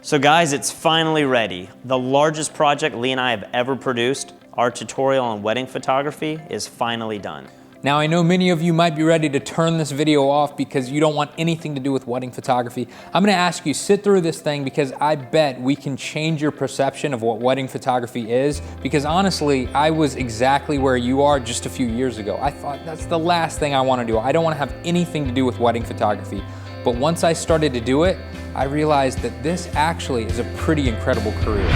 So guys, it's finally ready. The largest project Lee and I have ever produced, our tutorial on wedding photography, is finally done. Now I know many of you might be ready to turn this video off because you don't want anything to do with wedding photography. I'm gonna ask you, sit through this thing because I bet we can change your perception of what wedding photography is, because honestly, I was exactly where you are just a few years ago. I thought that's the last thing I wanna do. I don't wanna have anything to do with wedding photography. But once I started to do it, I realized that this actually is a pretty incredible career.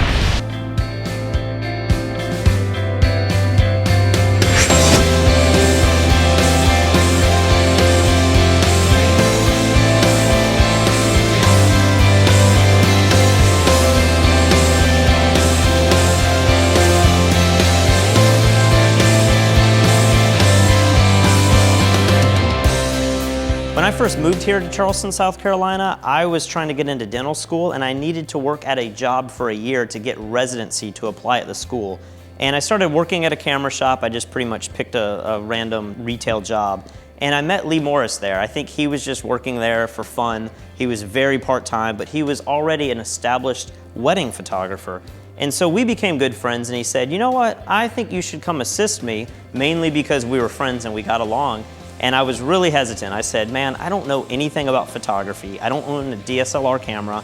When I first moved here to Charleston, South Carolina, I was trying to get into dental school and I needed to work at a job for a year to get residency to apply at the school. And I started working at a camera shop. I just pretty much picked a random retail job. And I met Lee Morris there. I think he was just working there for fun. He was very part-time, but he was already an established wedding photographer. And so we became good friends, and he said, you know what, I think you should come assist me, mainly because we were friends and we got along. And I was really hesitant. I said, man, I don't know anything about photography. I don't own a DSLR camera.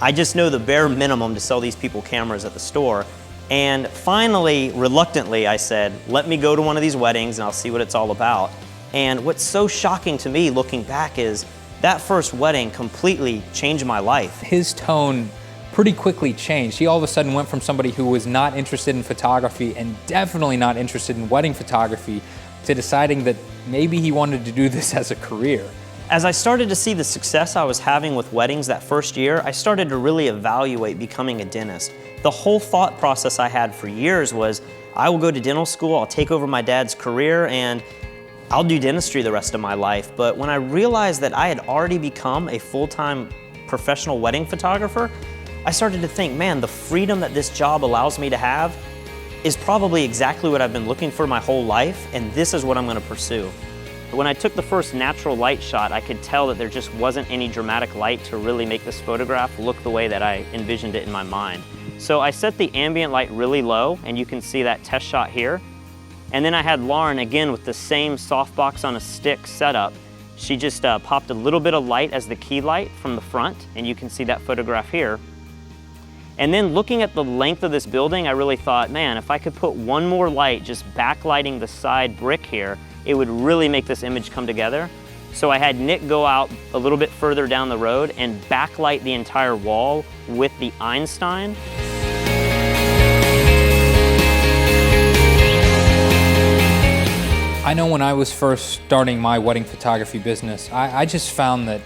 I just know the bare minimum to sell these people cameras at the store. And finally, reluctantly, I said, let me go to one of these weddings and I'll see what it's all about. And what's so shocking to me looking back is that first wedding completely changed my life. His tone pretty quickly changed. He all of a sudden went from somebody who was not interested in photography and definitely not interested in wedding photography to deciding that maybe he wanted to do this as a career. As I started to see the success I was having with weddings that first year, I started to really evaluate becoming a dentist. The whole thought process I had for years was, I will go to dental school, I'll take over my dad's career, and I'll do dentistry the rest of my life. But when I realized that I had already become a full-time professional wedding photographer, I started to think, man, the freedom that this job allows me to have is probably exactly what I've been looking for my whole life, and this is what I'm gonna pursue. When I took the first natural light shot, I could tell that there just wasn't any dramatic light to really make this photograph look the way that I envisioned it in my mind. So I set the ambient light really low, and you can see that test shot here. And then I had Lauren, again with the same softbox on a stick setup. She just popped a little bit of light as the key light from the front, and you can see that photograph here. And then looking at the length of this building, I really thought, man, if I could put one more light just backlighting the side brick here, it would really make this image come together. So I had Nick go out a little bit further down the road and backlight the entire wall with the Einstein. I know when I was first starting my wedding photography business, I just found that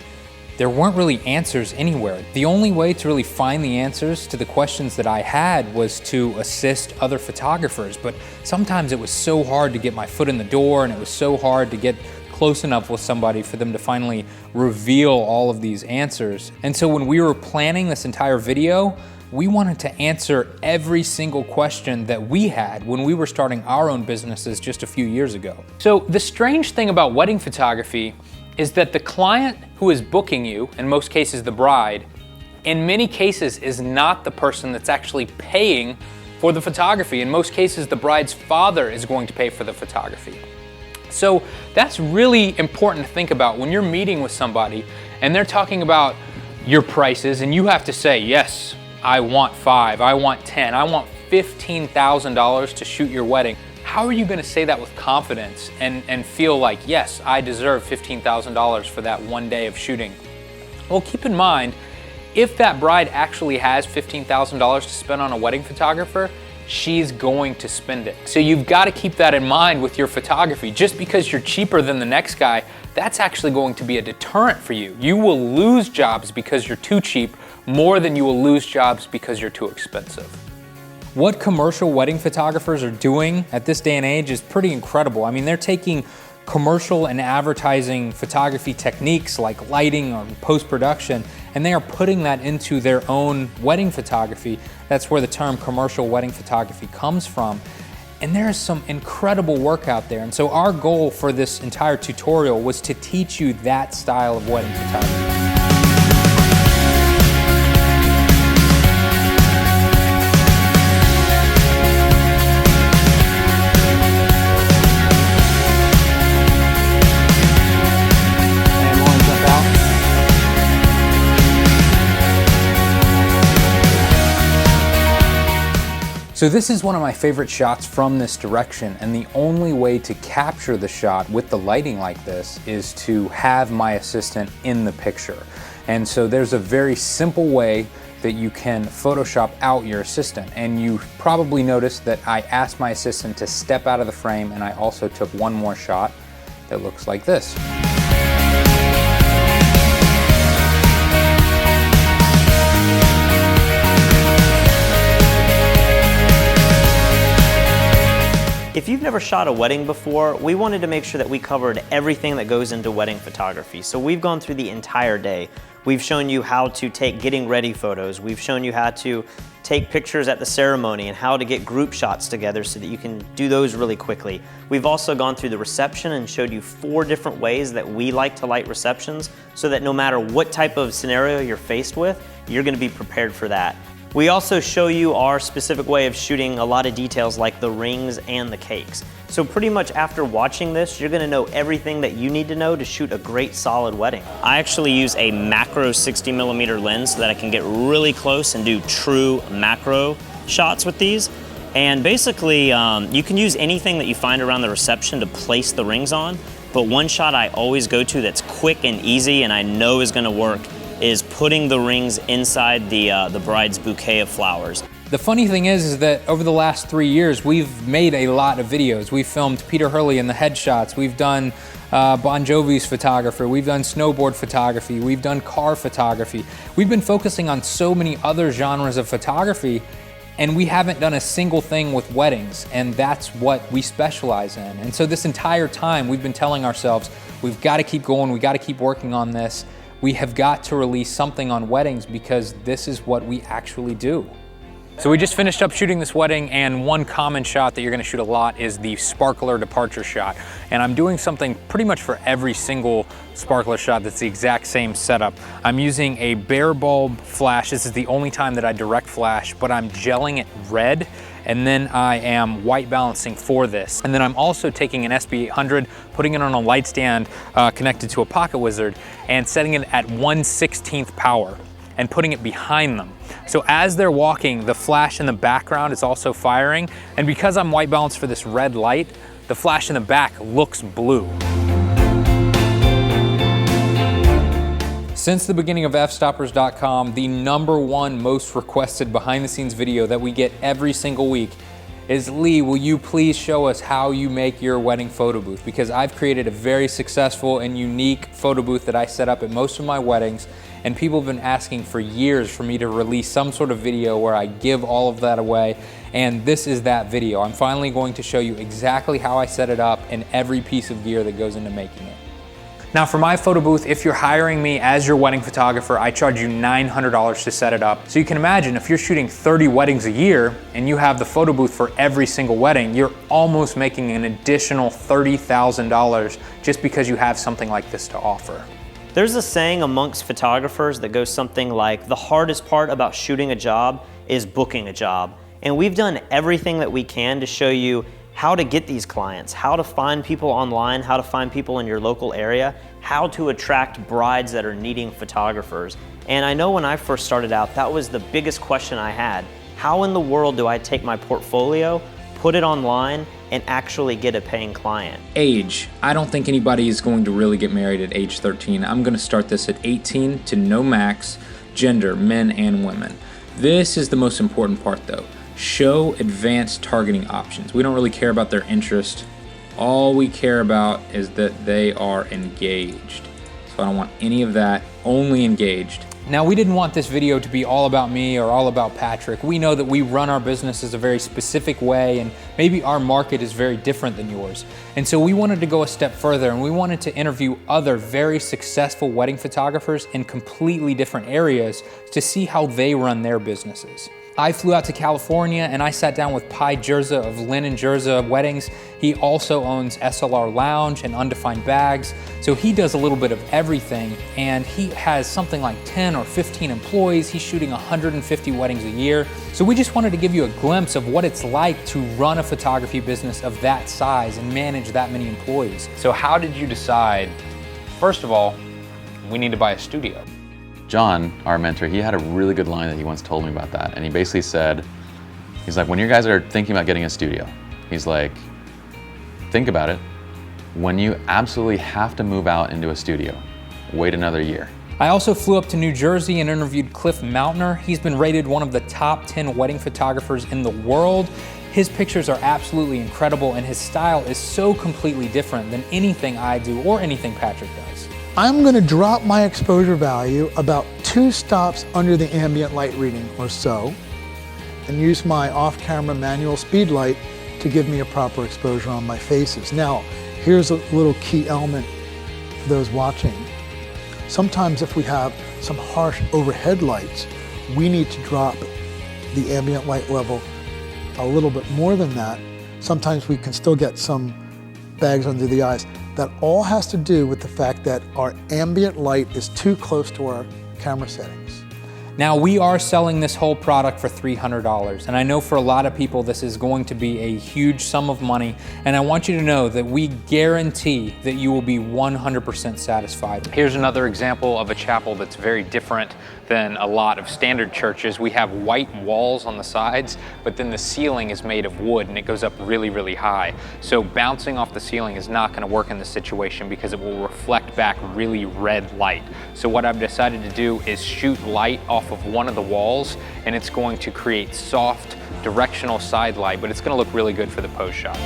there weren't really answers anywhere. The only way to really find the answers to the questions that I had was to assist other photographers, but sometimes it was so hard to get my foot in the door, and it was so hard to get close enough with somebody for them to finally reveal all of these answers. And so when we were planning this entire video, we wanted to answer every single question that we had when we were starting our own businesses just a few years ago. So the strange thing about wedding photography is that the client who is booking you, in most cases the bride, in many cases is not the person that's actually paying for the photography. In most cases, the bride's father is going to pay for the photography. So that's really important to think about when you're meeting with somebody and they're talking about your prices and you have to say, yes, I want 5, I want 10, I want $15,000 to shoot your wedding. How are you gonna say that with confidence and feel like, yes, I deserve $15,000 for that one day of shooting? Well, keep in mind, if that bride actually has $15,000 to spend on a wedding photographer, she's going to spend it. So you've got to keep that in mind with your photography. Just because you're cheaper than the next guy, that's actually going to be a deterrent for you. You will lose jobs because you're too cheap more than you will lose jobs because you're too expensive. What commercial wedding photographers are doing at this day and age is pretty incredible. I mean, they're taking commercial and advertising photography techniques like lighting or post-production, and they are putting that into their own wedding photography. That's where the term commercial wedding photography comes from. And there is some incredible work out there. And so our goal for this entire tutorial was to teach you that style of wedding photography. So this is one of my favorite shots from this direction, and the only way to capture the shot with the lighting like this is to have my assistant in the picture. And so there's a very simple way that you can Photoshop out your assistant. And you probably noticed that I asked my assistant to step out of the frame, and I also took one more shot that looks like this. If you've never shot a wedding before, we wanted to make sure that we covered everything that goes into wedding photography. So we've gone through the entire day. We've shown you how to take getting ready photos. We've shown you how to take pictures at the ceremony and how to get group shots together so that you can do those really quickly. We've also gone through the reception and showed you 4 different ways that we like to light receptions so that no matter what type of scenario you're faced with, you're gonna be prepared for that. We also show you our specific way of shooting a lot of details like the rings and the cakes. So pretty much after watching this, you're gonna know everything that you need to know to shoot a great solid wedding. I actually use a macro 60mm lens so that I can get really close and do true macro shots with these. And basically, you can use anything that you find around the reception to place the rings on, but one shot I always go to that's quick and easy and I know is gonna work is putting the rings inside the bride's bouquet of flowers. The funny thing is that over the last 3 years, we've made a lot of videos. We've filmed Peter Hurley in the headshots. We've done Bon Jovi's photographer. We've done snowboard photography. We've done car photography. We've been focusing on so many other genres of photography, and we haven't done a single thing with weddings, and that's what we specialize in. And so this entire time, we've been telling ourselves, we've got to keep going, we got to keep working on this. We have got to release something on weddings because this is what we actually do. So we just finished up shooting this wedding, and one common shot that you're gonna shoot a lot is the sparkler departure shot. And I'm doing something pretty much for every single sparkler shot that's the exact same setup. I'm using a bare bulb flash. This is the only time that I direct flash, but I'm gelling it red, and then I am white balancing for this. And then I'm also taking an SB800, putting it on a light stand connected to a Pocket Wizard, and setting it at 1/16th power and putting it behind them. So as they're walking, the flash in the background is also firing, and because I'm white balanced for this red light, the flash in the back looks blue. Since the beginning of Fstoppers.com, the #1 most requested behind the scenes video that we get every single week is, Lee, will you please show us how you make your wedding photo booth? Because I've created a very successful and unique photo booth that I set up at most of my weddings, and people have been asking for years for me to release some sort of video where I give all of that away, and this is that video. I'm finally going to show you exactly how I set it up and every piece of gear that goes into making it. Now for my photo booth, if you're hiring me as your wedding photographer, I charge you $900 to set it up. So you can imagine if you're shooting 30 weddings a year and you have the photo booth for every single wedding, you're almost making an additional $30,000 just because you have something like this to offer. There's a saying amongst photographers that goes something like, the hardest part about shooting a job is booking a job. And we've done everything that we can to show you how to get these clients, how to find people online, how to find people in your local area, how to attract brides that are needing photographers. And I know when I first started out, that was the biggest question I had. How in the world do I take my portfolio, put it online, and actually get a paying client? Age. I don't think anybody is going to really get married at age 13. I'm going to start this at 18 to no max. Gender, men and women. This is the most important part though. Show advanced targeting options. We don't really care about their interest. All we care about is that they are engaged. So I don't want any of that, only engaged. Now, we didn't want this video to be all about me or all about Patrick. We know that we run our businesses a very specific way, and maybe our market is very different than yours. And so we wanted to go a step further, and we wanted to interview other very successful wedding photographers in completely different areas to see how they run their businesses. I flew out to California and I sat down with Pi Jerza of Lynn & Jerza Weddings. He also owns SLR Lounge and Undefined Bags. So he does a little bit of everything, and he has something like 10 or 15 employees. He's shooting 150 weddings a year. So we just wanted to give you a glimpse of what it's like to run a photography business of that size and manage that many employees. So how did you decide, first of all, we need to buy a studio? John, our mentor, he had a really good line that he once told me about that. And he basically said, He's like, when you guys are thinking about getting a studio, he's like, think about it. When you absolutely have to move out into a studio, wait another year. I also flew up to New Jersey and interviewed Cliff Mountner. He's been rated one of the top 10 wedding photographers in the world. His pictures are absolutely incredible, and his style is so completely different than anything I do or anything Patrick does. I'm going to drop my exposure value about 2 stops under the ambient light reading or so, and use my off-camera manual speed light to give me a proper exposure on my faces. Now, here's a little key element for those watching. Sometimes if we have some harsh overhead lights, we need to drop the ambient light level a little bit more than that. Sometimes we can still get some bags under the eyes. That all has to do with the fact that our ambient light is too close to our camera settings. Now, we are selling this whole product for $300, and I know for a lot of people this is going to be a huge sum of money, and I want you to know that we guarantee that you will be 100% satisfied. Here's another example of a chapel that's very different than a lot of standard churches. We have white walls on the sides, but then the ceiling is made of wood and it goes up really, really high. So bouncing off the ceiling is not going to work in this situation because it will reflect back really red light. So what I've decided to do is shoot light off of one of the walls, and it's going to create soft directional side light, but it's going to look really good for the pose shots.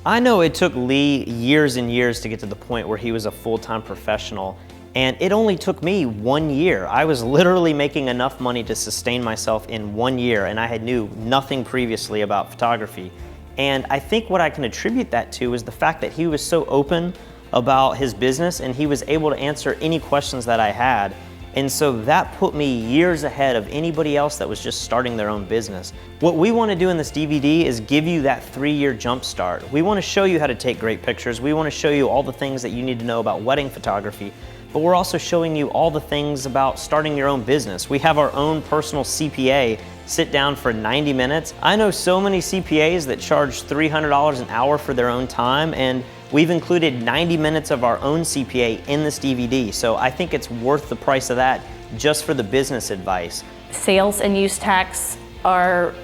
I know it took Lee years and years to get to the point where he was a full-time professional, and it only took me 1 year. I was literally making enough money to sustain myself in 1 year, and I had knew nothing previously about photography. And I think what I can attribute that to is the fact that he was so open about his business, and he was able to answer any questions that I had. And so that put me years ahead of anybody else that was just starting their own business. What we want to do in this DVD is give you that 3-year jump start. We want to show you how to take great pictures. We want to show you all the things that you need to know about wedding photography, but we're also showing you all the things about starting your own business. We have our own personal CPA sit down for 90 minutes. I know so many CPAs that charge $300 an hour for their own time, and we've included 90 minutes of our own CPA in this DVD, so I think it's worth the price of that just for the business advice. Sales and use tax are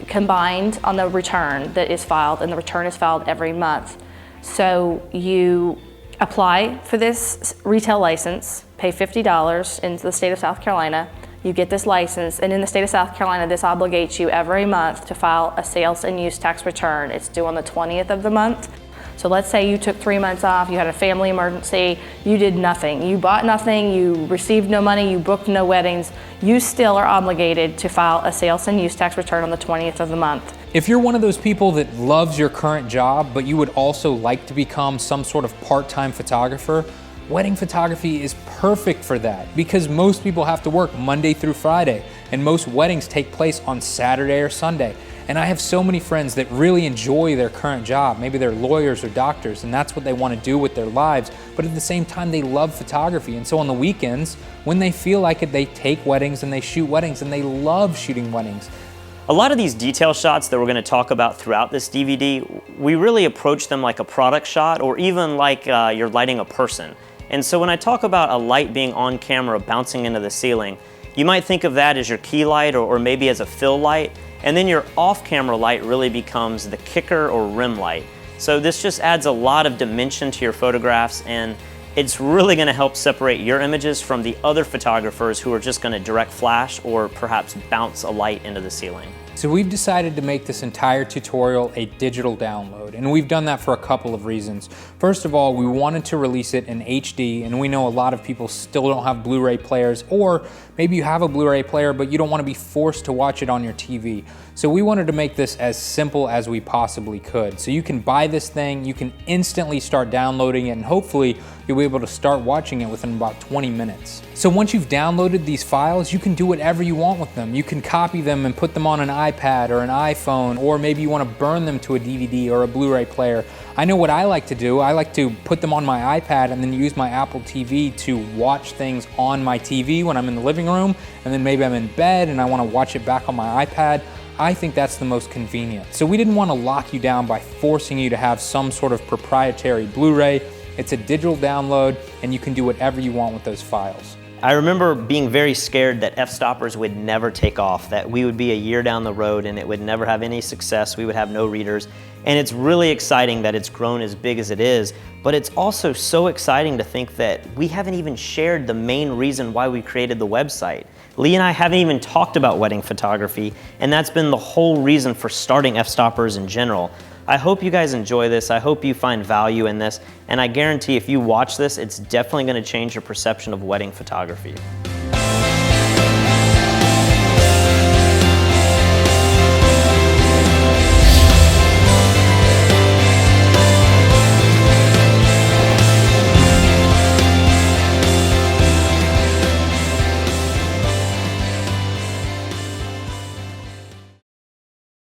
combined on the return that is filed, and the return is filed every month. So you apply for this retail license, pay $50 in the state of South Carolina, you get this license, and in the state of South Carolina, this obligates you every month to file a sales and use tax return. It's due on the 20th of the month. So let's say you took 3 months off, you had a family emergency, you did nothing. You bought nothing, you received no money, you booked no weddings. You still are obligated to file a sales and use tax return on the 20th of the month. If you're one of those people that loves your current job, but you would also like to become some sort of part-time photographer, wedding photography is perfect for that because most people have to work Monday through Friday, and most weddings take place on Saturday or Sunday. And I have so many friends that really enjoy their current job. Maybe they're lawyers or doctors, and that's what they want to do with their lives, but at the same time they love photography. And so on the weekends, when they feel like it, they take weddings and they shoot weddings, and they love shooting weddings. A lot of these detail shots that we're going to talk about throughout this DVD, we really approach them like a product shot, or even like you're lighting a person. And so when I talk about a light being on camera bouncing into the ceiling, you might think of that as your key light, or maybe as a fill light, and then your off-camera light really becomes the kicker or rim light. So this just adds a lot of dimension to your photographs, and it's really going to help separate your images from the other photographers who are just going to direct flash or perhaps bounce a light into the ceiling. So we've decided to make this entire tutorial a digital download, and we've done that for a couple of reasons. First of all, we wanted to release it in HD, and we know a lot of people still don't have Blu-ray players, or maybe you have a Blu-ray player but you don't want to be forced to watch it on your TV. So we wanted to make this as simple as we possibly could. So you can buy this thing, you can instantly start downloading it, and hopefully you'll be able to start watching it within about 20 minutes. So once you've downloaded these files, you can do whatever you want with them. You can copy them and put them on an iPad or an iPhone, or maybe you want to burn them to a DVD or a Blu-ray player. I know what I like to do. I like to put them on my iPad and then use my Apple TV to watch things on my TV when I'm in the living room, and then maybe I'm in bed and I want to watch it back on my iPad. I think that's the most convenient. So we didn't want to lock you down by forcing you to have some sort of proprietary Blu-ray. It's a digital download, and you can do whatever you want with those files. I remember being very scared that Fstoppers would never take off, that we would be a year down the road and it would never have any success, we would have no readers. And it's really exciting that it's grown as big as it is, but it's also so exciting to think that we haven't even shared the main reason why we created the website. Lee and I haven't even talked about wedding photography, and that's been the whole reason for starting Fstoppers in general. I hope you guys enjoy this. I hope you find value in this, and I guarantee if you watch this, it's definitely going to change your perception of wedding photography.